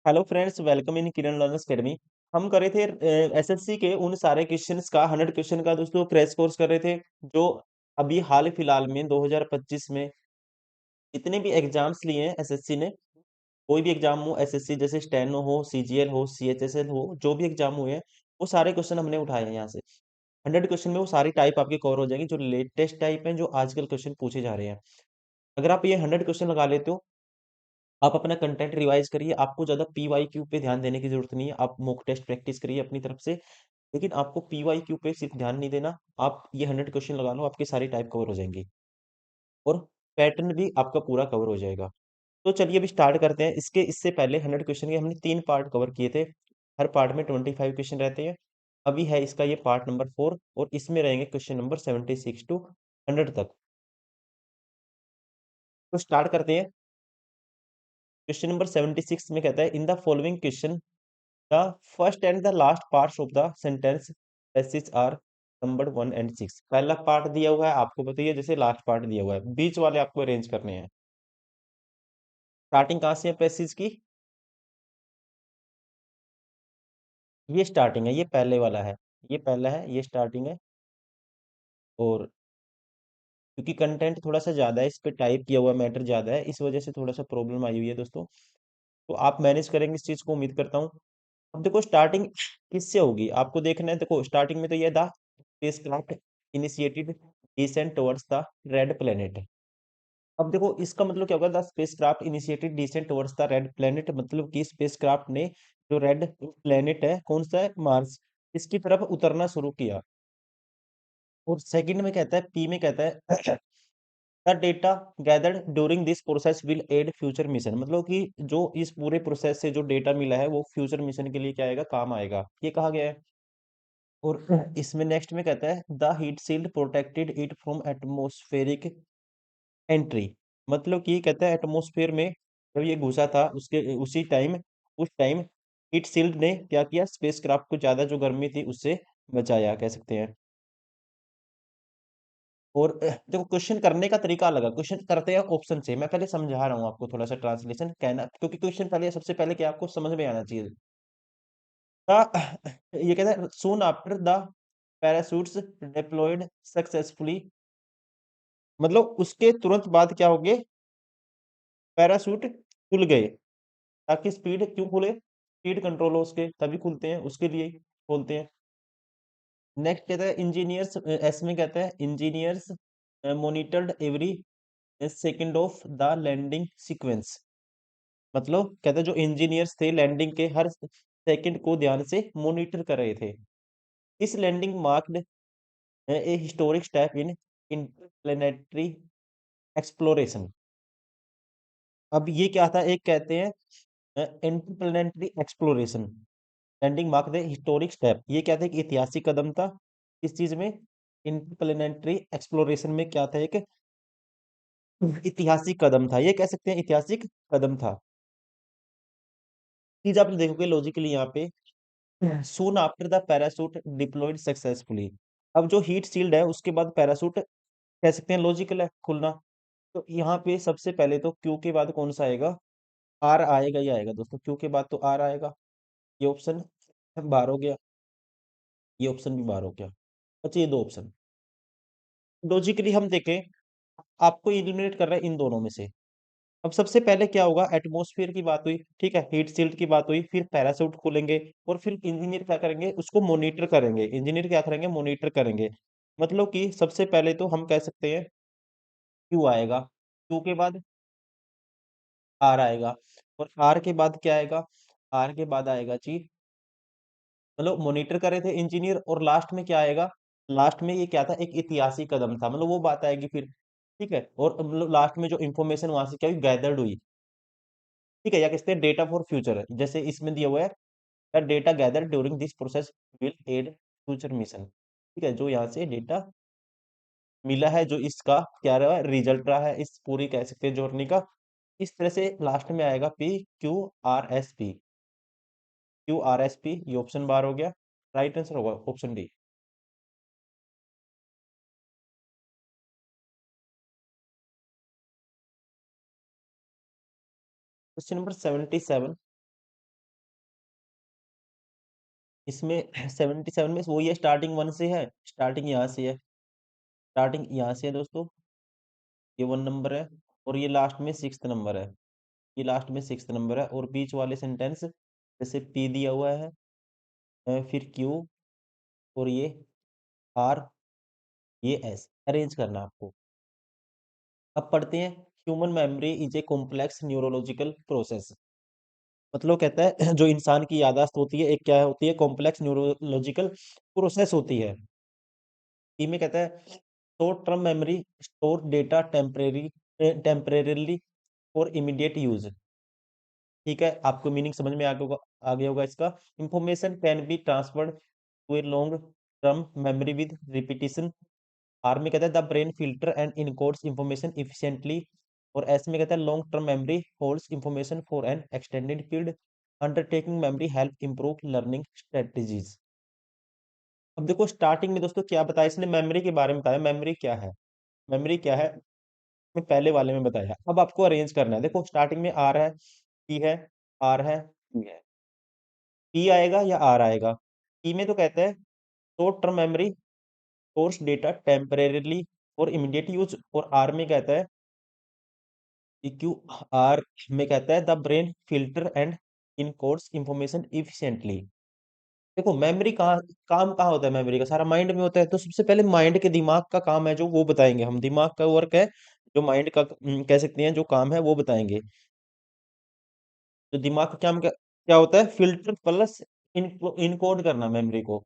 Hello friends, welcome in Kiran learners academy. हम कर रहे थे एसएससी के उन सारे क्वेश्चंस का 100 क्वेश्चन का दोस्तों क्रैश कोर्स कर रहे थे जो अभी हाल फिलहाल में 2025 में जितने भी एग्जाम्स लिए हैं एसएससी ने। कोई भी एग्जाम हो, एसएससी जैसे स्टेनो हो, सीजीएल हो, सीएचएसएल हो, जो भी एग्जाम हुए हैं वो सारे क्वेश्चन हमने उठाए हैं यहाँ से। 100 क्वेश्चन में वो सारी टाइप आपके कवर हो जाएंगे, जो लेटेस्ट टाइप हैं, जो आजकल क्वेश्चन पूछे जा रहे हैं। अगर आप ये 100 क्वेश्चन लगा लेते हो, आप अपना कंटेंट रिवाइज करिए। आपको ज्यादा पीवाईक्यू पे ध्यान देने की जरूरत नहीं है। आप मॉक टेस्ट प्रैक्टिस करिए अपनी तरफ से, लेकिन आपको पीवाईक्यू पे सिर्फ ध्यान नहीं देना। आप ये 100 क्वेश्चन लगा लो, आपकी सारी टाइप कवर हो जाएंगी और पैटर्न भी आपका पूरा कवर हो जाएगा। तो चलिए अभी स्टार्ट करते हैं। इससे पहले 100 क्वेश्चन के हमने 3 पार्ट कवर किए थे। हर पार्ट में 25 क्वेश्चन रहते हैं। अभी है इसका ये पार्ट नंबर 4 और इसमें रहेंगे क्वेश्चन नंबर 76 टू 100 तक। तो स्टार्ट करते हैं। क्वेश्चन नंबर 76 में कहता है, in the following question the first and the last parts of the sentence passage are number 1 and 6। पहला पार्ट दिया हुआ है, आपको बताइए, जैसे लास्ट पार्ट दिया हुआ है, बीच वाले आपको अरेंज करने हैं। स्टार्टिंग कहाँ से है पैसेज की? ये स्टार्टिंग है, ये पहले वाला है। ये पहला है, ये स्टार्टिंग है। और क्योंकि कंटेंट थोड़ा सा ज्यादा है, इस पे टाइप किया हुआ मैटर ज्यादा है, इस वजह से थोड़ा सा प्रॉब्लम आई हुई है दोस्तों। तो आप मैनेज करेंगे इस चीज को, उम्मीद करता हूँ। अब देखो स्टार्टिंग किससे होगी, आपको देखना है। देखो स्टार्टिंग में तो ये the spacecraft initiated descent towards the red planet. अब देखो इसका मतलब क्या होगा, the spacecraft initiated descent towards the red planet, मतलब कि स्पेसक्राफ्ट ने जो रेड प्लेनेट है, कौन सा है, मार्स, इसकी तरफ उतरना शुरू किया। और सेकंड में कहता है, पी में कहता है the data gathered during this process will aid future mission, मतलब कि जो इस पूरे प्रोसेस से जो डेटा मिला है वो फ्यूचर मिशन के लिए क्या आएगा, काम आएगा, ये कहा गया है। और इसमें नेक्स्ट में कहता है the heat shield protected it from atmospheric entry, मतलब कि कहता है एटमॉस्फेयर में जब ये घुसा था उसके उस टाइम हीट शील्ड ने क्या किया, स्पेसक्राफ्ट को ज्यादा जो गर्मी थी उससे बचाया, कह सकते हैं। और देखो क्वेश्चन करने का तरीका अलग है। क्वेश्चन करते हैं ऑप्शन से, मैं पहले समझा रहा हूँ आपको थोड़ा सा ट्रांसलेशन कहना, क्योंकि क्वेश्चन पहले सबसे पहले क्या आपको समझ में आना चाहिए। ये कहता है soon after the parachutes deployed successfully, मतलब उसके तुरंत बाद क्या हो गए, पैराशूट खुल गए। ताकि स्पीड क्यों खुले, स्पीड कंट्रोल हो उसके, तभी खुलते हैं, उसके लिए खोलते हैं। नेक्स्ट कहता है इंजीनियर्स, एस में कहता है engineers monitored every second of the landing sequence, मतलब कहता है जो इंजीनियर्स थे लैंडिंग के हर सेकंड को ध्यान से मॉनिटर कर रहे थे। इस landing marked a historic step in interplanetary exploration. अब ये क्या था, एक कहते हैं interplanetary exploration, landing mark the historic step, ये क्या था, एक ऐतिहासिक कदम था। इस चीज में इंटरप्लेनेटरी एक्सप्लोरेशन में क्या था, एक ऐतिहासिक कदम था, ये कह सकते हैं ऐतिहासिक कदम था। चीज आप देखोगे लॉजिकली यहाँ पे, soon after the parachute deployed successfully, अब जो हीट शील्ड है उसके बाद पैरासूट कह सकते हैं लॉजिकल है खुलना। तो यहाँ पे सबसे पहले तो क्यू के बाद कौन सा आएगा, आर आएगा, ही आएगा दोस्तों, क्यू के बाद तो आर आएगा। ये ऑप्शन बाहर हो गया, ये ऑप्शन भी बाहर हो गया। अच्छा ये दो ऑप्शन लॉजिकली हम देखें, आपको एलिमिनेट कर रहा है इन दोनों में से। अब सबसे पहले क्या होगा, एटमॉस्फेयर की बात हुई, ठीक है, हीट शील्ड की बात हुई, फिर पैरासूट खोलेंगे और फिर इंजीनियर क्या करेंगे, उसको मॉनिटर करेंगे। इंजीनियर क्या करेंगे, मॉनिटर करेंगे। मतलब कि सबसे पहले तो हम कह सकते हैं क्यू आएगा, क्यू के बाद आर आएगा, और आर के बाद क्या आएगा, आर के बाद आएगा जी, मतलब मॉनिटर कर रहे थे इंजीनियर, और लास्ट में क्या आएगा, लास्ट में ये क्या था, एक ऐतिहासिक कदम था, मतलब वो बात आएगी फिर। ठीक है, और मतलब लास्ट में जो इंफॉर्मेशन वहां से क्या हुई, गैदर्ड हुई। ठीक है, या कहते हैं डेटा फॉर फ्यूचर, जैसे इसमें दिया हुआ है the data gather during this process will aid future mission. ठीक है, जो यहाँ से डेटा मिला है, जो इसका क्या रहा है, रिजल्ट रहा है इस पूरी कह सकते हैं जर्नी का। इस तरह से लास्ट में आएगा P Q R S P, Q R S P, ये ऑप्शन बार हो गया। राइट आंसर होगा ऑप्शन डी। क्वेश्चन नंबर 77, इसमें 77 में वही है, स्टार्टिंग 1 से है, स्टार्टिंग यहाँ से है, स्टार्टिंग यहाँ से है दोस्तों, ये 1 नंबर है, और ये लास्ट में 6th नंबर है, ये लास्ट में 6th नंबर है, और बीच वाले सेंटेंस जैसे पी दिया हुआ है, फिर क्यू, और ये आर, ये एस, अरेंज करना आपको। अब पढ़ते हैं, human memory is a complex neurological process. मतलब कहता है जो इंसान की याददाश्त होती है, एक क्या होती है, कॉम्प्लेक्स न्यूरोलॉजिकल प्रोसेस होती है। में कहता है short term memory store data temporarily for immediate use. ठीक है, आपको मीनिंग समझ में आ गया होगा इसका। Information can be transferred to a long term memory with repetition. R में कहता है the brain filter and encodes information efficiently. और एस में कहता है long term memory holds information for an extended period. Undertaking memory help improve learning strategies. अब देखो starting में दोस्तों क्या बताया इसने, मेमोरी के बारे में बताया, मेमोरी क्या है, मेमोरी क्या है, मैं पहले वाले में बताया। अब आपको अरेंज करना है, देखो स्टार्टिंग में आर है, पी है, आर है, पी है, पी आएगा या आर आएगा। पी में तो कहता है short term memory stores data temporarily और इमीडिएट यूज, और आर में कहता है क्यू, आर में कहता है the brain filter and encodes information efficiently. देखो मेमोरी कहाँ, काम कहाँ होता है, मेमोरी का सारा माइंड में होता है, तो सबसे पहले माइंड के दिमाग का काम है जो वो बताएंगे हम, दिमाग का वर्क है जो माइंड का कह सकते हैं जो काम है वो बताएंगे। तो दिमाग का काम क्या क्या होता है, फिल्टर प्लस इनकोड करना मेमोरी को।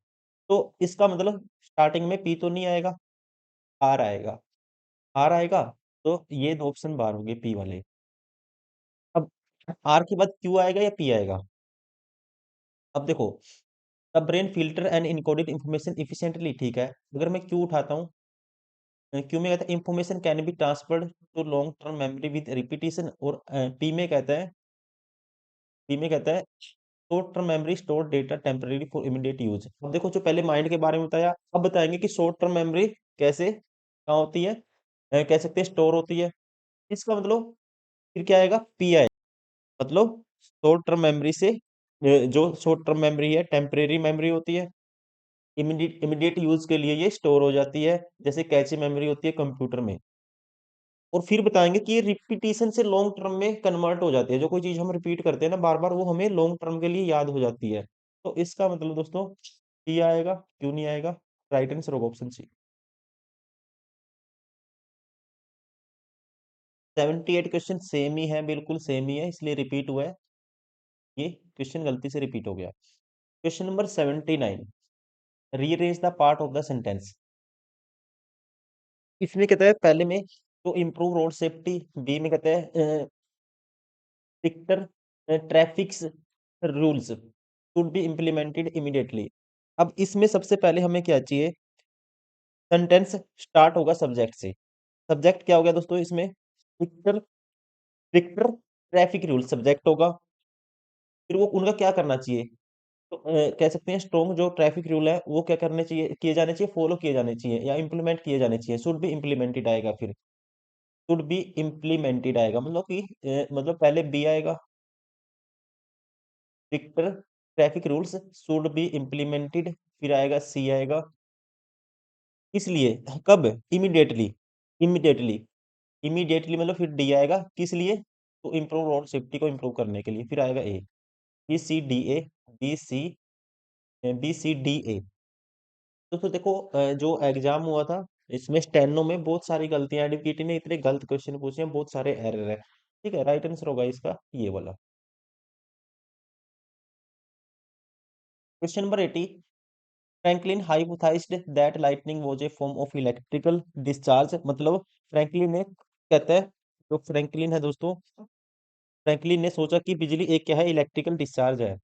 तो इसका मतलब स्टार्टिंग में पी तो नहीं आएगा, आर आएगा, आर आएगा, तो ये दो ऑप्शन बाहर होंगे पी वाले। अब आर के बाद क्यू आएगा या पी आएगा। अब देखो the brain filter and encoded information efficiently, ठीक है, अगर मैं क्यू उठाता हूँ, क्यू में कहता है information can be transferred to long term memory with repetition, और पी में कहता है short term memory store data temporary for immediate use. अब देखो जो पहले माइंड के बारे में बताया, अब बताएंगे कि शॉर्ट टर्म मेमोरी कैसे कहाँ होती है, कह सकते हैं स्टोर होती है। इसका मतलब फिर क्या आएगा, पी आएगा, मतलब शॉर्ट टर्म मेमोरी से जो शॉर्ट टर्म मेमोरी है टेम्परेरी मेमोरी होती है, इमीडिएट इमीडिएट यूज के लिए ये स्टोर हो जाती है, जैसे कैचे मेमोरी होती है कंप्यूटर में। और फिर बताएंगे कि ये रिपीटिशन से लॉन्ग टर्म में कन्वर्ट हो जाती है, जो कोई चीज हम रिपीट करते हैं ना बार बार, वो हमें लॉन्ग टर्म के लिए याद हो जाती है। तो इसका मतलब दोस्तों सी आएगा, क्यों नहीं आएगा, राइट आंसर होगा ऑप्शन सी। 78 क्वेश्चन सेम ही है, बिल्कुल सेम ही है, इसलिए रिपीट हुआ है, ये क्वेश्चन गलती से रिपीट हो गया। Question number 79, rearrange the part of the sentence. इसमें कहता है पहले में तो इम्प्रूव रोड सेफ्टी, बी में कहता है stricter traffics rules should be implemented immediately. अब इसमें सबसे पहले हमें क्या चाहिए, सेंटेंस स्टार्ट होगा सब्जेक्ट से। सब्जेक्ट क्या हो गया दोस्तों इसमें, stricter, stricter traffic rule subject होगा। फिर वो उनका क्या करना चाहिए, तो कह सकते हैं स्ट्रॉन्ग जो ट्रैफिक रूल है वो क्या करने चाहिए, किए जाने चाहिए, फॉलो किए जाने चाहिए या इम्प्लीमेंट किए जाने चाहिए, शुड बी इम्प्लीमेंटेड आएगा, फिर शुड बी इम्प्लीमेंटेड आएगा, मतलब कि मतलब पहले बी आएगा, stricter traffic rules should be implemented, फिर आएगा सी आएगा, इसलिए कब, इमीडिएटली, इमीडिएटली, इमीडिएटली मतलब फिर डी आएगा, किस लिए, तो इम्प्रूव रोड सेफ्टी को इम्प्रूव करने के लिए, फिर आएगा A, B C D A, B C, B C D A. तो देखो जो एग्जाम हुआ था इसमें स्टेनो में बहुत सारी गलतियां, एडवोकेट ने इतने गलत क्वेश्चन पूछे हैं, बहुत सारे एरर है, ठीक है, राइट आंसर होगा इसका ये वाला। Question number 80, Franklin hypothesized that lightning was a form of electrical discharge. मतलब फ्रैंकलिन ने कहता है, जो फ्रैंकलिन है दोस्तों, फ्रैंकलिन ने सोचा कि बिजली एक क्या है, इलेक्ट्रिकल डिस्चार्ज है।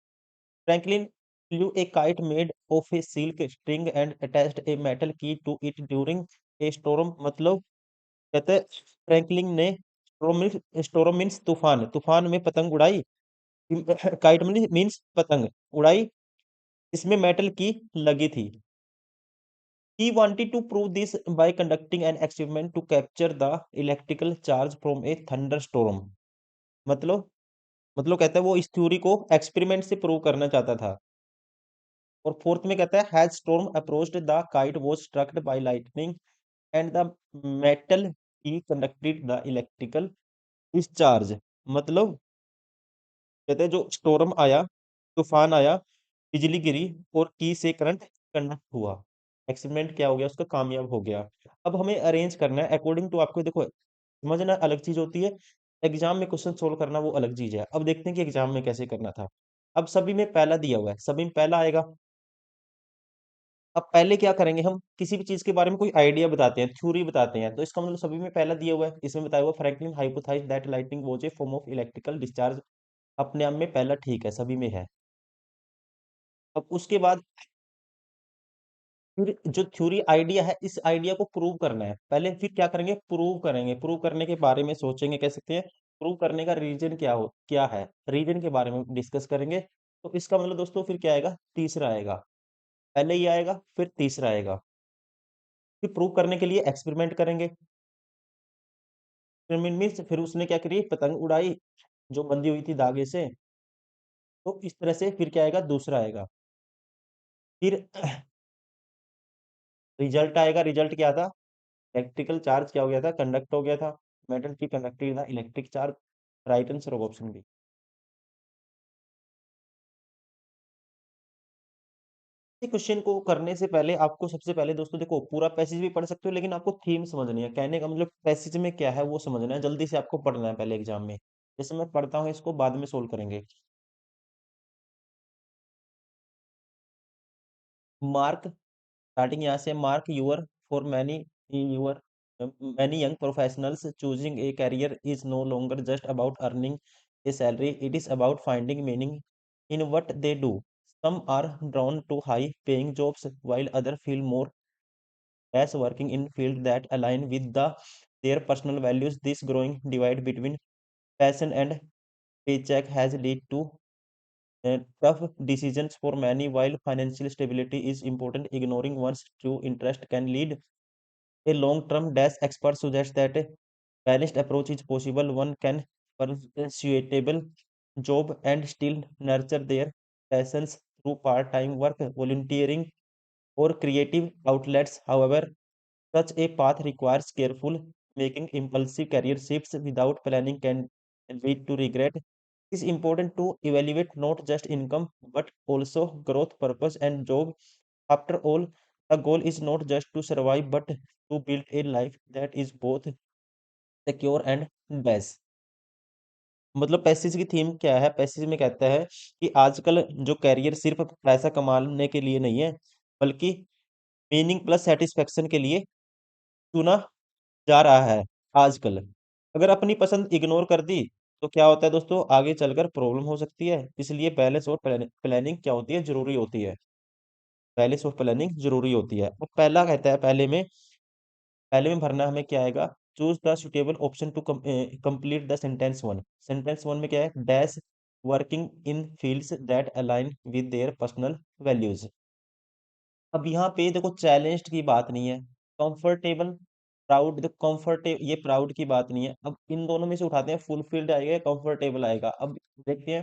Franklin flew a kite made of a silk string and attached a metal key to it during a storm। मतलब कहते हैं फ्रैंकलिन ने स्टोरम मीन्स तूफान, तूफान में पतंग उड़ाई, काइट मीन्स पतंग उड़ाई, इसमें मेटल की लगी थी। He wanted to prove this by conducting an experiment to capture the electrical charge from a thunderstorm। मतलब कहता है वो इस थ्योरी को एक्सपेरिमेंट से प्रूव करना चाहता था। और फोर्थ में कहता है has storm approached the kite was strucked by lightning and the metal he conducted the electrical discharge. मतलब कहते हैं जो स्टॉर्म आया, तूफान आया, बिजली गिरी और की से करंट कंडक्ट हुआ। एक्सपेरिमेंट क्या हो गया, उसका कामयाब हो गया। अब हमें अरेंज करना है अकॉर्डिंग टू, आपको देखो समझना अलग चीज होती है, एग्जाम में क्वेश्चन सोल्व करना वो अलग चीज है। अब देखते हैं कि एग्जाम में कैसे करना था। अब सभी में पहला दिया हुआ है, सभी में पहला आएगा। अब पहले क्या करेंगे, हम किसी भी चीज के बारे में कोई आइडिया बताते हैं, थ्योरी बताते हैं, तो इसका मतलब सभी में पहला दिया हुआ है। इसमें बताया हुआ Franklin hypothesized that lightning was a form of electrical discharge. अपने आप में पहला ठीक है, सभी में है। अब उसके बाद फिर जो थ्योरी आइडिया है, इस आइडिया को प्रूव करना है पहले। फिर क्या करेंगे, प्रूव करेंगे। प्रूव करने के बारे में सोचेंगे, कह सकते हैं प्रूव करने का रीजन क्या है, रीजन के बारे में डिस्कस करेंगे। तो इसका मतलब दोस्तों फिर क्या आएगा, तीसरा आएगा। पहले ये आएगा, फिर तीसरा आएगा। फिर प्रूव करने के लिए एक्सपेरिमेंट करेंगे। एक्सपेरिमेंट मीन्स फिर उसने क्या करी, पतंग उड़ाई जो बंधी हुई थी धागे से। तो इस तरह से फिर क्या आएगा, दूसरा आएगा। फिर रिजल्ट आएगा। रिजल्ट क्या था, इलेक्ट्रिकल चार्ज क्या हो गया था, कंडक्ट हो गया था। मेटल की कंडक्टिविटी था इलेक्ट्रिक चार्ज। राइट आंसर होगा ऑप्शन बी। क्वेश्चन को करने से पहले आपको सबसे पहले दोस्तों देखो, पूरा पैसेज भी पढ़ सकते हो, लेकिन आपको थीम समझनी है। कहने का मतलब पैसेज में क्या है वो समझना है, जल्दी से आपको पढ़ना है पहले एग्जाम में। जैसे मैं पढ़ता हूँ, इसको बाद में सोल्व करेंगे। मार्क, स्टार्टिंग यहाँ से, mark year for many year many young professionals choosing a career is no longer just about earning a salary, it is about finding meaning in what they do. Some are drawn to high paying jobs while other feel more as working in field that align with their personal values. This growing divide between passion and paycheck has led to tough decisions for many. While financial stability is important, ignoring one's true interest can lead a long-term dash. Experts suggest that a balanced approach is possible. One can pursue job and still nurture their passions through part-time work, volunteering, or creative outlets. However, such a path requires careful making. Impulsive career shifts without planning can lead to regret. It is important to evaluate not just income but also growth, purpose, and job. After all, the goal is not just to survive but to build a life that is both secure and best. मतलब passage की theme क्या है, passage में कहता है कि आजकल जो कैरियर सिर्फ पैसा कमाने के लिए नहीं है, बल्कि मीनिंग प्लस सेटिस्फेक्शन के लिए चुना जा रहा है आजकल। अगर अपनी पसंद इग्नोर कर दी तो क्या होता है दोस्तों, आगे चलकर प्रॉब्लम हो सकती है। इसलिए बैलेंस और प्लानिंग क्या होती है, जरूरी होती है। बैलेंस और प्लानिंग जरूरी होती है। अब पहला कहता है, पहले में भरना हमें क्या आएगा, choose the suitable option to complete the sentence one. Sentence one में क्या है, dash working in fields that align with their personal values. अब यहाँ पे देखो चैलेंज्ड की बात नहीं है, कंफर्टेबल, प्राउड। देखो कंफर्ट, ये प्राउड की बात नहीं है। अब इन दोनों में से उठाते हैं, फुलफिल्ड आएगा, कंफर्टेबल आएगा। अब देखते हैं,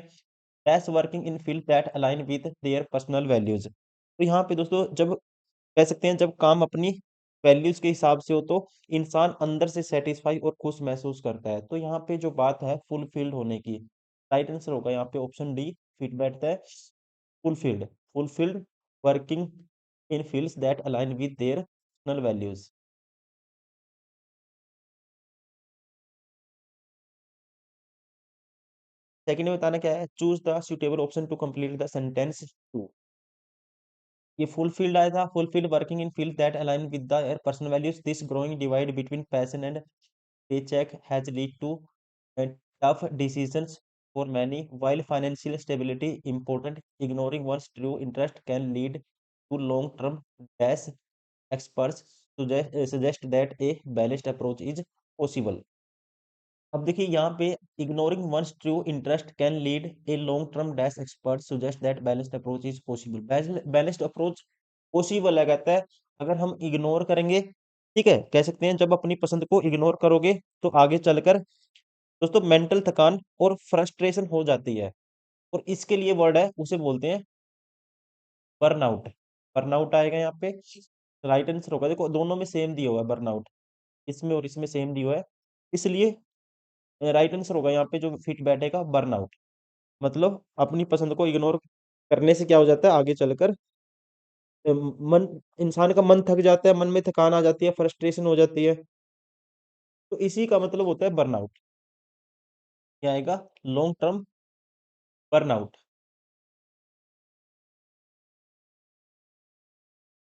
dash working in field that align with their personal values. तो यहाँ पे दोस्तों जब कह सकते हैं, जब काम अपनी वैल्यूज के हिसाब से हो तो इंसान अंदर से सेटिस्फाई और खुश महसूस करता है। तो यहाँ पे जो बात है फुलफिल्ड होने की, राइट आंसर होगा यहाँ पे ऑप्शन डी फिट बैठता है, fulfilled. Fulfilled working in fields that align with their personal values. Second में बताना क्या है, choose the suitable option to complete the sentence two. ये फुलफिल्ड आया था, fulfilled working in field that align with their personal values. This growing divide between passion and paycheck has led to tough decisions for many. While financial stability important, ignoring one's true interest can lead to long-term dash. Experts suggest that a balanced approach is possible. अब देखिए यहाँ पे, ignoring one's true interest can lead a long term dash. Expert suggest that balanced approach is possible. Balanced approach possible है, कहता है अगर हम ignore करेंगे, ठीक है, कह सकते हैं जब अपनी पसंद को इग्नोर करोगे तो आगे चलकर दोस्तों मेंटल थकान और फ्रस्ट्रेशन हो जाती है। और इसके लिए वर्ड है, उसे बोलते हैं बर्नआउट, बर्नआउट आएगा यहाँ पे। राइट आंसर होगा, देखो दोनों में सेम दिया हुआ है बर्नआउट, इसमें और इसमें सेम दिया हुआ है, इसलिए राइट आंसर होगा यहाँ पे जो फिट बैठेगा बर्नआउट। मतलब अपनी पसंद को इग्नोर करने से क्या हो जाता है आगे चलकर, मन, इंसान का मन थक जाता है, मन में थकान आ जाती है, फ्रस्ट्रेशन हो जाती है, तो इसी का मतलब होता है बर्नआउट। क्या आएगा, लॉन्ग टर्म बर्नआउट।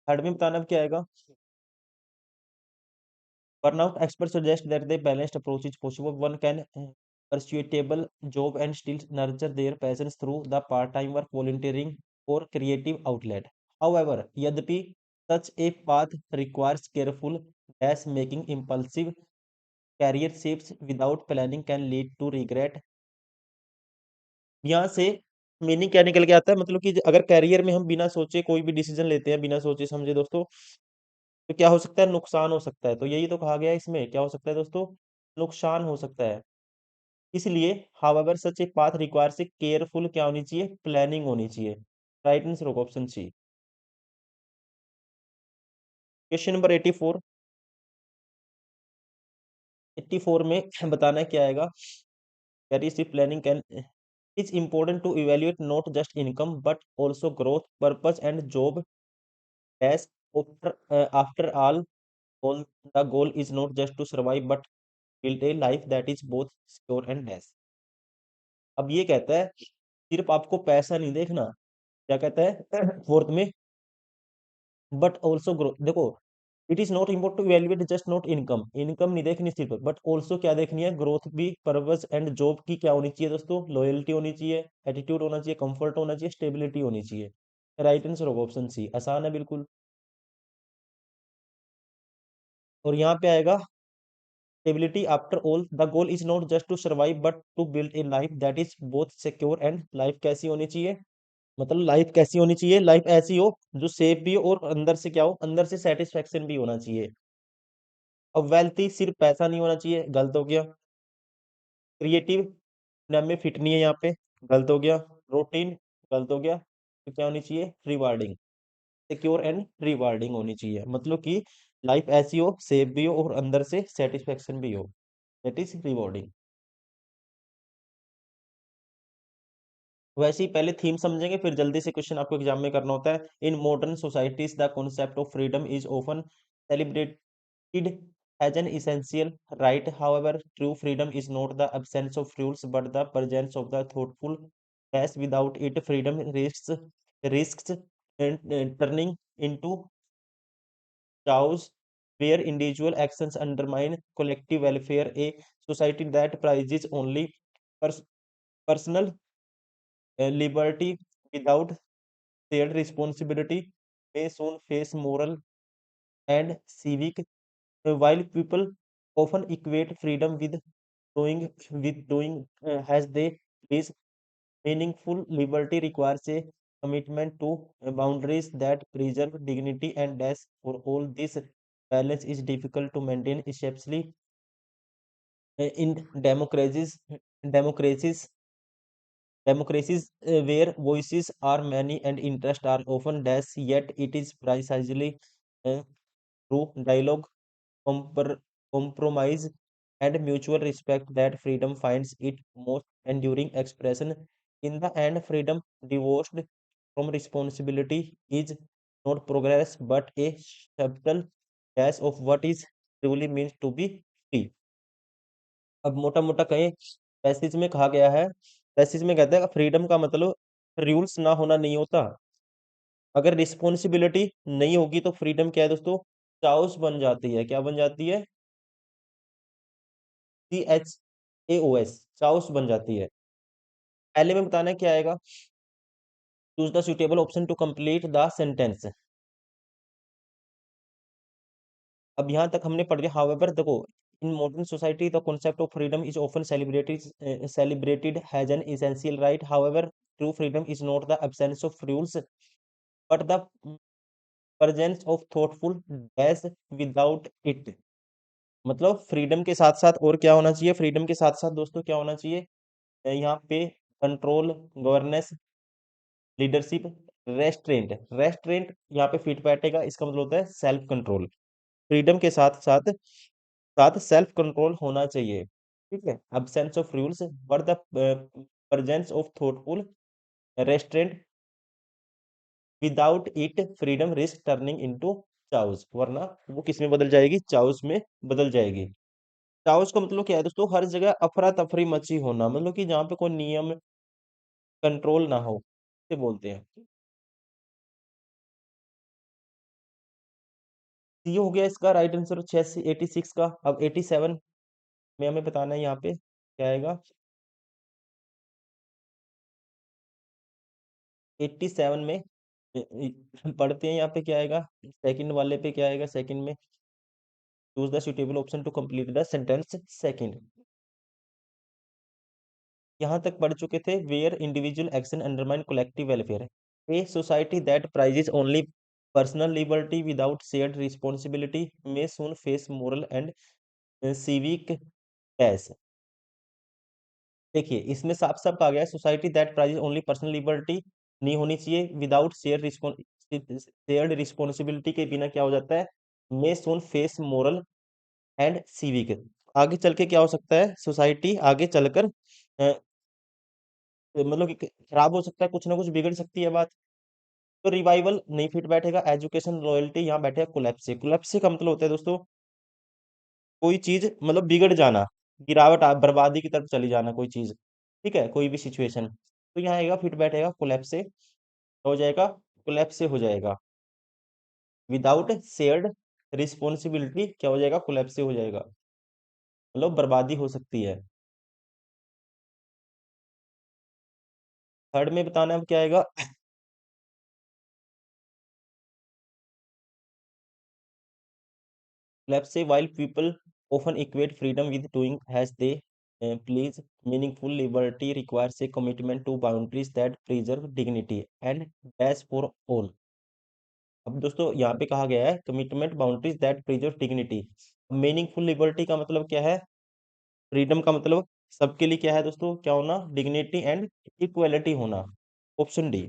थर्ड में बताना अब क्या आएगा, burnout experts suggest that the balanced approach is possible. One can pursue a stable job and still nurture their passions through the part-time work, volunteering, or creative outlet. However, यद्यपि such a path requires careful dash making impulsive career shifts without planning can lead to regret. यहाँ से meaning क्या निकल के आता है, मतलब कि अगर कैरियर में हम बिना सोचे कोई भी डिसीजन लेते हैं, बिना सोचे समझे दोस्तों, तो क्या हो सकता है, नुकसान हो सकता है। तो यही तो कहा गया है इसमें, क्या हो सकता है दोस्तों, नुकसान हो सकता है। इसलिए however such a path requires a careful क्या होनी चाहिए, प्लानिंग होनी चाहिए। राइट आंसर होगा ऑप्शन सी। क्वेश्चन नंबर 84, 84 में बताना है क्या आएगा, career planning can is important to evaluate not just income but also growth, purpose and job as after all the goal is not just to survive but build a life that is both secure and dash। अब ये कहता है सिर्फ आपको पैसा नहीं देखना, क्या कहता है फोर्थ में, बट ऑल्सो ग्रो, देखो it is not important to evaluate just not income, income नहीं देखनी सिर्फ, बट ऑल्सो क्या देखनी है, ग्रोथ भी, पर्पस एंड जॉब की क्या होनी चाहिए दोस्तों, लॉयल्टी होनी चाहिए, एटीट्यूड होना चाहिए, कंफर्ट होना चाहिए, स्टेबिलिटी होनी चाहिए। राइट आंसर होगा ऑप्शन सी, आसान है बिल्कुल। और यहाँ पे आएगा stability after all the goal is not just to survive but to build a life that is both secure and, life कैसी होनी चाहिए, मतलब लाइफ कैसी होनी चाहिए, लाइफ ऐसी हो जो सेफ भी हो और अंदर से क्या हो, अंदर से सेटिस्फेक्शन भी होना चाहिए। अब वेल्थी सिर्फ पैसा नहीं होना चाहिए, गलत हो गया। क्रिएटिव नाम में फिट नहीं है यहाँ पे, गलत हो गया। रूटीन, गलत हो गया। तो क्या होनी चाहिए, रिवार्डिंग, सिक्योर एंड रिवार्डिंग होनी चाहिए, मतलब कि लाइफ ऐसी हो, सेफ भी हो और अंदर से सेटिस्फेक्शन भी हो, दैट इज रिवॉर्डिंग। वैसे ही पहले थीम समझेंगे, फिर जल्दी से क्वेश्चन आपको एग्जाम में करना होता है। In modern societies the concept of freedom is often celebrated as an essential right. However, true freedom is not the absence of rules, but the presence of the thoughtful. As without it, freedom risks turning into chaos, where individual actions undermine collective welfare. A society that prizes only pers- personal liberty without shared responsibility may soon face moral and civic. While people often equate freedom with doing as they please, meaningful liberty requires a commitment to boundaries that preserve dignity and dash. For all this balance is difficult to maintain, especially in democracies where voices are many and interests are often dash. Yet it is precisely uh, through dialogue, compr- compromise, and mutual respect that freedom finds its most enduring expression. In the end, freedom divorced from responsibility is not progress but a subtle dash of what is truly means to be free। अब मोटा मोटा कहें, passage में कहा गया है, passage में कहता है फ्रीडम का मतलब रूल्स ना होना नहीं होता, अगर रिस्पॉन्सिबिलिटी नहीं होगी तो फ्रीडम क्या है दोस्तों, चाउस बन जाती है, क्या बन जाती है, CHAOS, चाउस बन जाती है। पहले में बताना है क्या आएगा, choose the suitable option to complete the sentence. अब यहाँ तक हमने पढ़ लिया। हाउएवर देखो, in modern society the concept of freedom is often celebrated has an essential right. However true freedom is not the absence of rules but the presence of thoughtful dash without it. मतलब freedom के साथ साथ और क्या होना चाहिए, freedom के साथ साथ दोस्तों क्या होना चाहिए, यहाँ पे control, governance, leadership, restaurant, restaurant यहाँ पे फिट बैठेगा, इसका मतलब होता है सेल्फ कंट्रोल। फ्रीडम के साथ साथ साथ सेल्फ कंट्रोल होना चाहिए। ठीक है, absence of rules but the presence of thoughtful restraint, without it freedom risk turning into chaos, वरना वो किस में बदल जाएगी, चाउस में बदल जाएगी। चाउस का मतलब क्या है दोस्तों, हर जगह अफरा तफरी मची होना, मतलब कि जहाँ पे कोई नियम कंट्रोल ना हो, इसे बोलते हैं। ये हो गया इसका राइट आंसर 86 का। अब 87 में हमें बताना है यहाँ पे क्या आएगा। 87 में पढ़ते हैं यहाँ पे क्या आएगा, सेकंड वाले पे क्या आएगा, सेकंड में choose the suitable option to complete the sentence second. यहाँ तक पढ़ चुके थे, where individual action undermine collective welfare, a society that prizes only personal liberty without shared responsibility may soon face moral and civic dash. देखिए इसमें साफ साफ कहा गया है, society that prizes only personal liberty नहीं होनी चाहिए, विदाउट शेयर्ड रिस्पॉन्सिबिलिटी के बिना क्या हो जाता है, मे सून फेस मोरल एंड सिविक। आगे चल के क्या हो सकता है, सोसाइटी आगे चलकर मतलब कि खराब हो सकता है, कुछ ना कुछ बिगड़ सकती है बात। तो रिवाइवल नहीं फिट बैठेगा, एजुकेशन लॉयल्टी यहाँ बैठेगा कोलैप्से। कोलैप्से का मतलब होता है दोस्तों कोई चीज मतलब बिगड़ जाना, गिरावट बर्बादी की तरफ चली जाना कोई चीज। ठीक है, कोई भी सिचुएशन, तो यहाँ आएगा फिट बैठेगा कोलैप्से हो जाएगा, कोलैप्से हो जाएगा, विदाउट शेयर्ड रिस्पॉन्सिबिलिटी क्या हो जाएगा, कोलैप्से हो जाएगा, मतलब बर्बादी हो सकती है। थर्ड में बताना है अब क्या आएगा, let's say while people often equate freedom with doing as they please, meaningful liberty requires a commitment to boundaries that preserve dignity and as for all। अब दोस्तों यहाँ पे कहा गया है commitment boundaries that preserve dignity. Meaningful liberty का मतलब क्या है, फ्रीडम का मतलब सबके लिए क्या है दोस्तों, क्या होना, डिग्निटी एंड इक्वलिटी होना। Option D.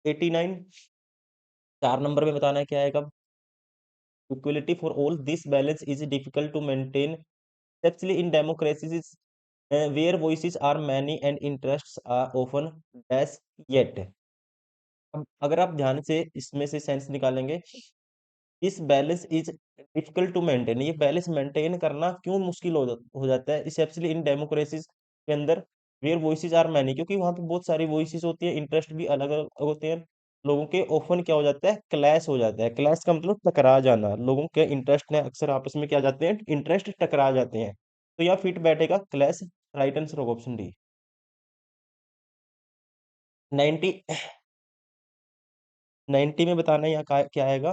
89, 4 नंबर में बताना है क्या आएगा, equality for all, this balance is difficult to maintain especially in democracies where voices are many and interests are often less yet। अब अगर आप ध्यान से इसमें से सेंस निकालेंगे, इस balance is difficult to maintain, ये बैलेंस मेंटेन करना क्यों मुश्किल हो जाता है, स्पेशली इन डेमोक्रेसीज के अंदर, वेयर वॉइसेस आर मैनी, क्योंकि वहां पे बहुत सारी वॉइसेस होती है, इंटरेस्ट भी अलग अलग होते हैं लोगों के, ऑफन क्या हो जाता है, क्लैश हो जाता है। क्लैश का मतलब टकरा जाना, लोगों के इंटरेस्ट ने अक्सर आपस में क्या जाते हैं, इंटरेस्ट टकरा जाते हैं। तो यहाँ फिट बैठेगा क्लैश, राइट आंसर होगा ऑप्शन डी। 90, 90 में बताना है यहाँ क्या आएगा,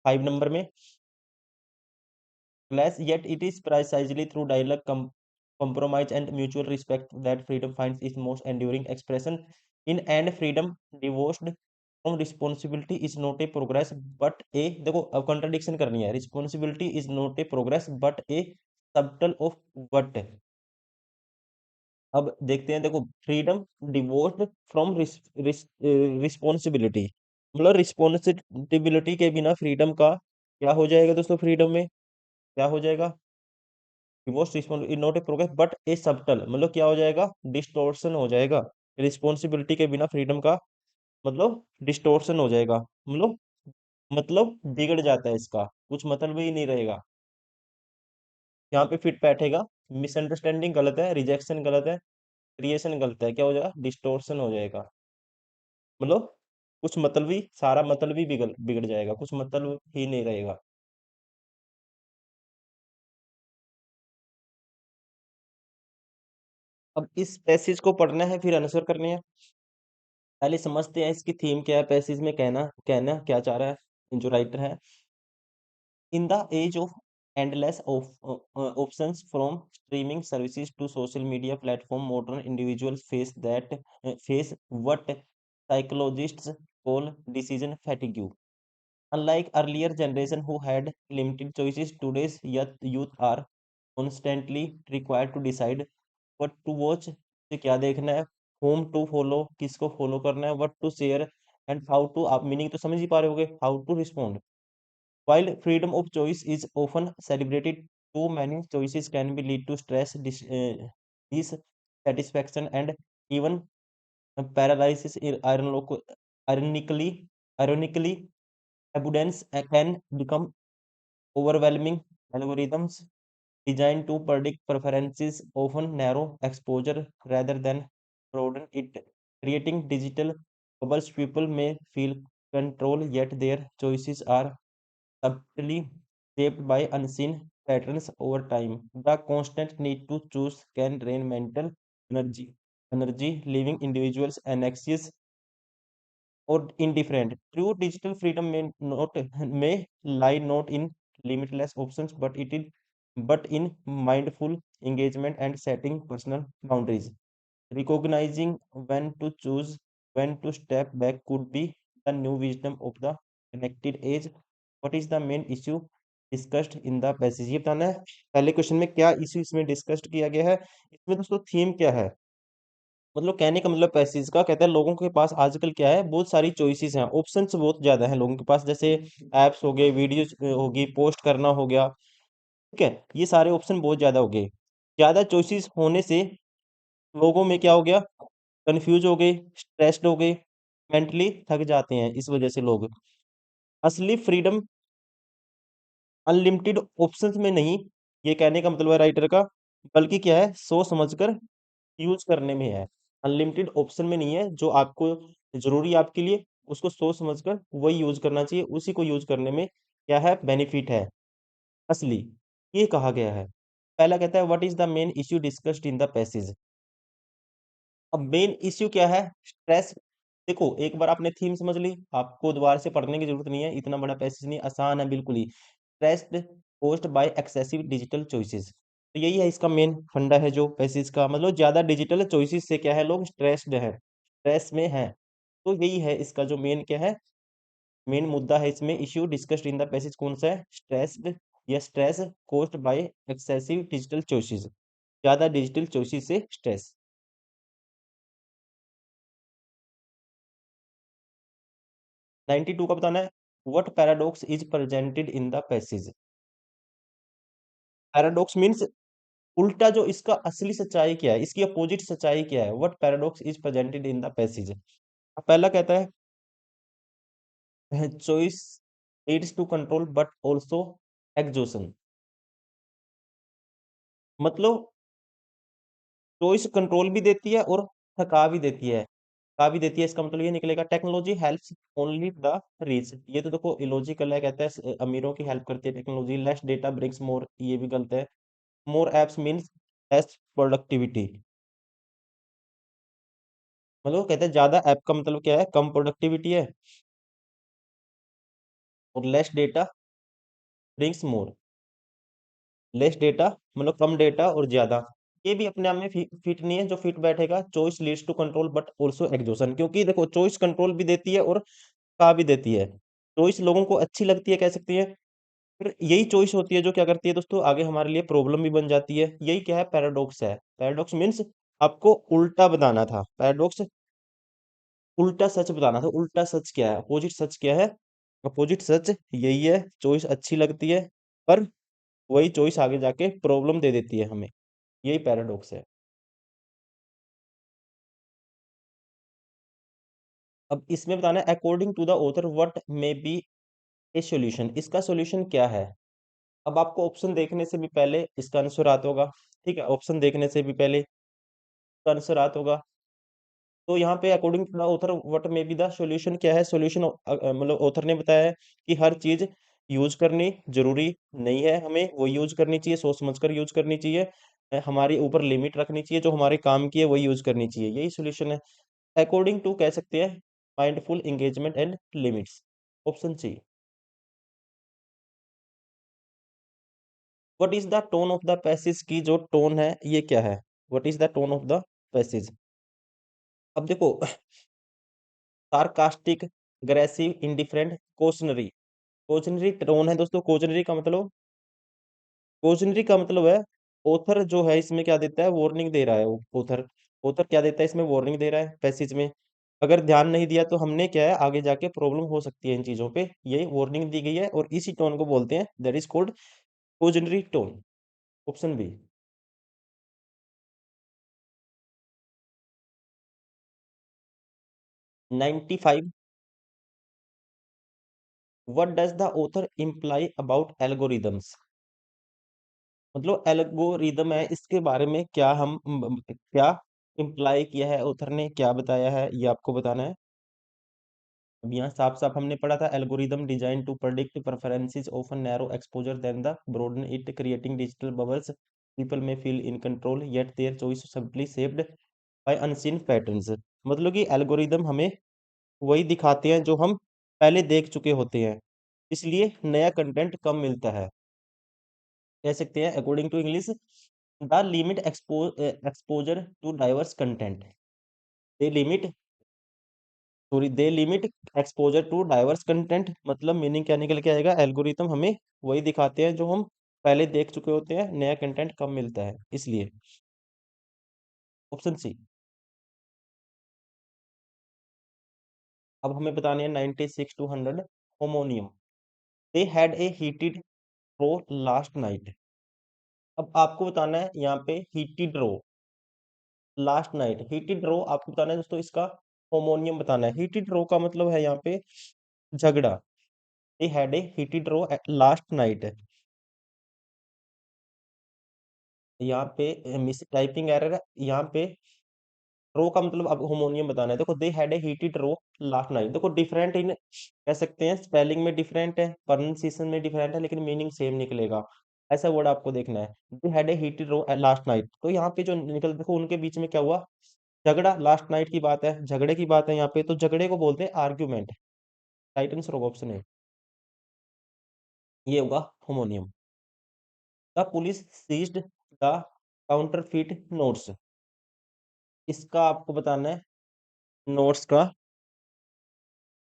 5 नंबर में, less yet it is precisely through dialogue, compromise and mutual respect that freedom finds its most enduring expression in and freedom divorced from responsibility is not a progress but a, देखो अब contradiction करनी है, responsibility is not a progress but a subtle of what। अब देखते हैं, देखो freedom divorced from responsibility, मतलब responsibility के बिना फ्रीडम का क्या हो जाएगा दोस्तों, फ्रीडम में क्या हो जाएगा, divorce responsibility not a progress but A subtle, मतलब क्या हो जाएगा, डिस्टोर्शन हो जाएगा। रिस्पॉन्सिबिलिटी के बिना फ्रीडम का मतलब डिस्टोर्शन हो जाएगा, मतलब बिगड़ जाता है इसका, कुछ मतलब ही नहीं रहेगा। यहाँ पे फिट बैठेगा, मिसअंडरस्टैंडिंग गलत है, रिजेक्शन गलत है, क्रिएशन गलत है, क्या हो जाएगा, डिस्टोर्शन हो जाएगा, मतलब कुछ मतलब ही, सारा मतलब ही बिगड़ बिगड़ जाएगा, कुछ मतलब ही नहीं रहेगा। अब इस पैसेज को पढ़ना है फिर आंसर करने हैं। पहले समझते हैं इसकी थीम क्या है, पैसेज में कहना कहना क्या चाह रहा है जो राइटर है। In the age of endless options from streaming services to social media platform, modern individuals face what psychologists call decision fatigue। Unlike earlier generation who had limited choices, today's youth are constantly required to decide what to watch से क्या देखना है, whom to follow किसको follow करना है, what to share and how to, आप meaning तो समझ ही पा रहे होगे, how to respond. While freedom of choice is often celebrated, too many choices can be lead to stress, dissatisfaction, and even paralysis. Ironically, ironically, abundance can become overwhelming. Algorithms designed to predict preferences often narrow exposure rather than broaden it, creating digital bubbles. People may feel control, yet their choices are subtly shaped by unseen patterns over time. The constant need to choose can drain mental energy, leaving individuals anxious or indifferent. True digital freedom may lie not in limitless options, but in mindful engagement and setting personal boundaries. Recognizing when to choose, when to step back could be the new wisdom of the connected age. What is the main issue discussed in the passage? ये बताना है पहले question में क्या issue इसमें discussed किया गया है। इसमें दोस्तों थीम क्या है, मतलब कहने का मतलब पैसेज का कहता है लोगों के पास आजकल क्या है, बहुत सारी चॉइसेस हैं, ऑप्शंस बहुत ज्यादा हैं लोगों के पास, जैसे एप्स हो गए, वीडियोस होगी, पोस्ट करना हो गया, ठीक है, ये सारे ऑप्शन बहुत ज्यादा हो गए। ज्यादा चॉइसेस होने से लोगों में क्या हो गया, कंफ्यूज हो गए, स्ट्रेस्ड हो गए, मेंटली थक जाते हैं, इस वजह से लोग। असली फ्रीडम अनलिमिटेड ऑप्शंस में नहीं, ये कहने का मतलब है राइटर का, बल्कि क्या है, सोच समझकर यूज करने में है। अनलिमिटेड ऑप्शन में नहीं है, जो आपको जरूरी है आपके लिए उसको सोच समझकर वही यूज करना चाहिए, उसी को यूज करने में क्या है, बेनिफिट है असली, ये कहा गया है। पहला कहता है what is the main issue discussed in the passage. अब मेन इश्यू क्या है, स्ट्रेस। देखो एक बार आपने थीम समझ ली, आपको दोबारा से पढ़ने की जरूरत नहीं है, इतना बड़ा पैसेज नहीं, आसान है बिल्कुल ही। Stressed post by excessive digital choices, तो यही है इसका मेन फंडा है जो पैसेज का, मतलब ज्यादा डिजिटल चॉइसेस से क्या है, लोग स्ट्रेस्ड है, स्ट्रेस में है। तो यही है इसका जो मेन क्या है, मेन मुद्दा है इसमें, issue discussed in the passage कौन सा है, स्ट्रेस्ड या stress caused by excessive digital choices, ज्यादा डिजिटल चॉइसेस से स्ट्रेस। 92 का बताना है what paradox is presented in the passage. Paradox means उल्टा, जो इसका असली सच्चाई क्या है, इसकी अपोजिट सच्चाई क्या है, what paradox is presented in the passage. पहला कहता है choice leads to control but also exhaustion, मतलब चॉइस कंट्रोल भी देती है और थका भी देती है, थका भी देती है, इसका मतलब ये निकलेगा technology helps only the rich, ये तो देखो इलॉजिकल है, कहता है अमीरों की हेल्प करती है टेक्नोलॉजी, लेस डेटा ब्रिंग्स मोर, ये भी गलत है, मोर एप्स मीन्स लेस प्रोडक्टिविटी, मतलब कहते हैं ज्यादा ऐप का मतलब क्या है, कम प्रोडक्टिविटी है, और लेस डेटा ब्रिंग्स मोर, लेस डेटा मतलब कम डेटा और ज्यादा, ये भी अपने आप में फिट नहीं है, जो फिट बैठेगा choice leads to control but also exhaustion, क्योंकि देखो चॉइस कंट्रोल भी देती है और का भी देती है। चॉइस लोगों को अच्छी लगती है, कह सकती है, फिर यही चॉइस होती है जो क्या करती है दोस्तों, आगे हमारे लिए प्रॉब्लम भी बन जाती है। यही क्या है, पैराडॉक्स है। पैराडॉक्स मीन्स आपको उल्टा बताना था, पैराडॉक्स उल्टा सच बताना था। उल्टा सच क्या है, अपोजिट सच क्या है, अपोजिट सच यही है, चॉइस अच्छी लगती है पर वही चॉइस आगे जाके प्रॉब्लम दे देती है हमें, यही पैराडॉक्स है। अब इसमें बताना है according to the author what may be a solution, इसका सॉल्यूशन क्या है। अब आपको ऑप्शन देखने से भी पहले इसका आंसर आता होगा, ठीक है, ऑप्शन देखने से भी पहले इसका आंसर आता होगा। तो यहाँ पे according to the author what may be the solution क्या है, सॉल्यूशन मतलब ऑथर ने बताया है कि हर चीज यूज करनी जरूरी नहीं है, हमें वो यूज करनी चाहिए, सोच समझकर यूज करनी चाहिए, हमारे ऊपर लिमिट रखनी चाहिए, जो हमारे काम की है वही यूज करनी चाहिए, यही सॉल्यूशन है। अकॉर्डिंग टू कह सकते हैं mindful engagement and limits, option C. What is the tone of the passage, की जो टोन है ये क्या है, what is the tone of the passage. अब देखो sarcastic, aggressive, indifferent, cautionary, cautionary tone है दोस्तों। कोशनरी का मतलब है ऑथर जो है इसमें क्या देता है, वार्निंग दे रहा है। ऑथर ऑथर क्या देता है इसमें, वार्निंग दे रहा है पैसेज में। अगर ध्यान नहीं दिया तो हमने क्या है, आगे जाके प्रॉब्लम हो सकती है इन चीजों पे, ये वार्निंग दी गई है, और इसी टोन को बोलते हैं, that is called cautionary tone. Option B. 95। What does the author imply about algorithms. मतलब एल्गोरिदम है, इसके बारे में क्या क्या इम्प्लाई किया है ऑथर ने, क्या बताया है, ये आपको बताना है। अब यहाँ साफ साफ हमने पढ़ा था, algorithm design to predict preferences of narrow exposure then the broaden it creating digital bubbles people may feel in control yet their choice simply shaped by unseen patterns. मतलब कि एल्गोरिदम हमें वही दिखाते हैं जो हम पहले देख चुके होते हैं, इसलिए नया कंटेंट कम मिलता है। कह सकते हैं according to English, the limit exposure to diverse content. They limit sorry they limit exposure to diverse content, मतलब मीनिंग क्या निकल के आएगा, एल्गोरिथम हमें वही दिखाते हैं जो हम पहले देख चुके होते हैं, नया कंटेंट कम मिलता है इसलिए। Option C. अब हमें बताने हैं 96 to 100 homonym. They had a heated row last night. अब आपको बताना है यहाँ पे heated row last night, heated row आपको बताना है दोस्तों, इसका होमोनियम बताना है। हीटेड रो का मतलब है यहाँ पे झगड़ा। They had a heated row last night. यहाँ पे मिस टाइपिंग एरर है, यहाँ पे रो का मतलब अब होमोनियम बताना है। देखो, they had a heated row last night, देखो डिफरेंट इन कह सकते हैं, स्पेलिंग में डिफरेंट है, प्रोनाउंसिएशन में डिफरेंट है, लेकिन मीनिंग सेम निकलेगा। ऐसा वर्ड आपको देखना है, they had a heated row last night, तो यहाँ पे जो निकल, देखो उनके बीच में क्या हुआ, झगड़ा। लास्ट नाइट की बात है, झगड़े की बात है यहाँ पे, तो झगड़े को बोलते हैं आर्ग्यूमेंट। राइट आंसर होगा ऑप्शन है, ये होगा homonym. The police seized the counterfeit notes. इसका आपको बताना है नोट्स का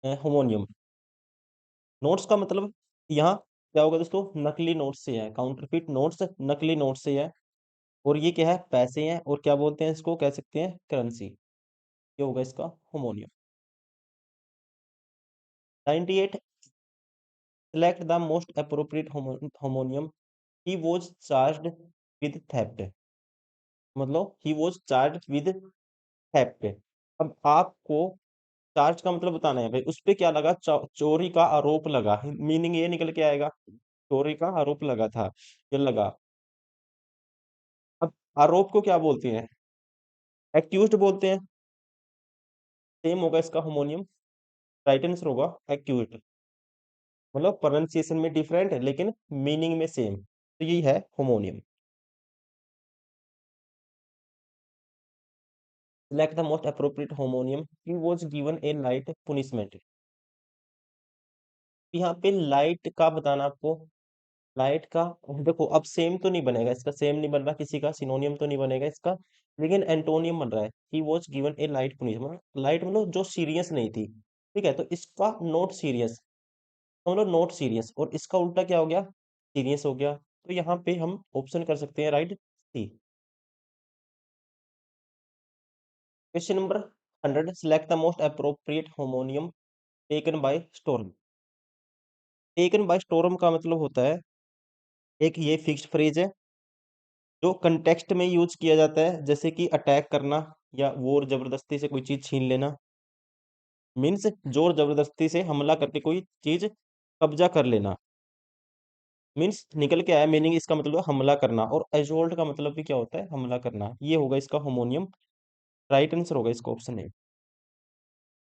होमोनियम। नोट्स का मतलब यहाँ क्या होगा दोस्तों, नकली नोट्स से है, काउंटरफीट नोट्स नकली नोट्स से है, और ये क्या है, पैसे हैं, और क्या बोलते हैं इसको, कह सकते हैं करेंसी। ये होगा इसका homonym. 98। Select the most appropriate homonym. He was charged with theft. मतलब he was charged with theft. अब आपको चार्ज का मतलब बताना है भाई, उस पे क्या लगा, चोरी का आरोप लगा, मीनिंग ये निकल के आएगा, चोरी का आरोप लगा था, ये लगा। अब आरोप को क्या बोलते हैं, एक्यूज्ड बोलते हैं। सेम होगा इसका होमोनियम, राइट आंसर होगा एक्यूज्ड। मतलब प्रोनाउंसिएशन में डिफरेंट है लेकिन मीनिंग में सेम, तो यही है homonym. Select the most appropriate homonym. He was given a light punishment. यहाँ पे लाइट का बताना आपको, लाइट का, देखो अब सेम तो नहीं बनेगा इसका, सेम नहीं बन रहा, किसी का सिनोनियम तो नहीं बनेगा इसका, लेकिन एंटोनियम बन रहा है। He was given a light punishment, light मतलब जो सीरियस नहीं थी, ठीक है, तो इसका नॉट सीरियस, मतलब नॉट सीरियस, और इसका उल्टा क्या हो गया, सीरियस हो गया, तो यहाँ पे हम ऑप्शन कर सकते हैं right, C. Question number 100। Select the most appropriate homonym taken by storm. Taken by storm का मतलब होता है, एक ये फिक्स्ड फ्रेज है जो कंटेक्स्ट में यूज किया जाता है, जैसे कि अटैक करना या वोर जबरदस्ती से कोई चीज छीन लेना, मीन्स जोर जबरदस्ती से हमला करके कोई चीज कब्जा कर लेना, मीन्स निकल के आया मीनिंग, इसका मतलब है हमला करना, और एजोल्ट का मतलब भी क्या होता है, हमला करना, ये होगा इसका होमोनियम। राइट आंसर होगा इसका ऑप्शन है।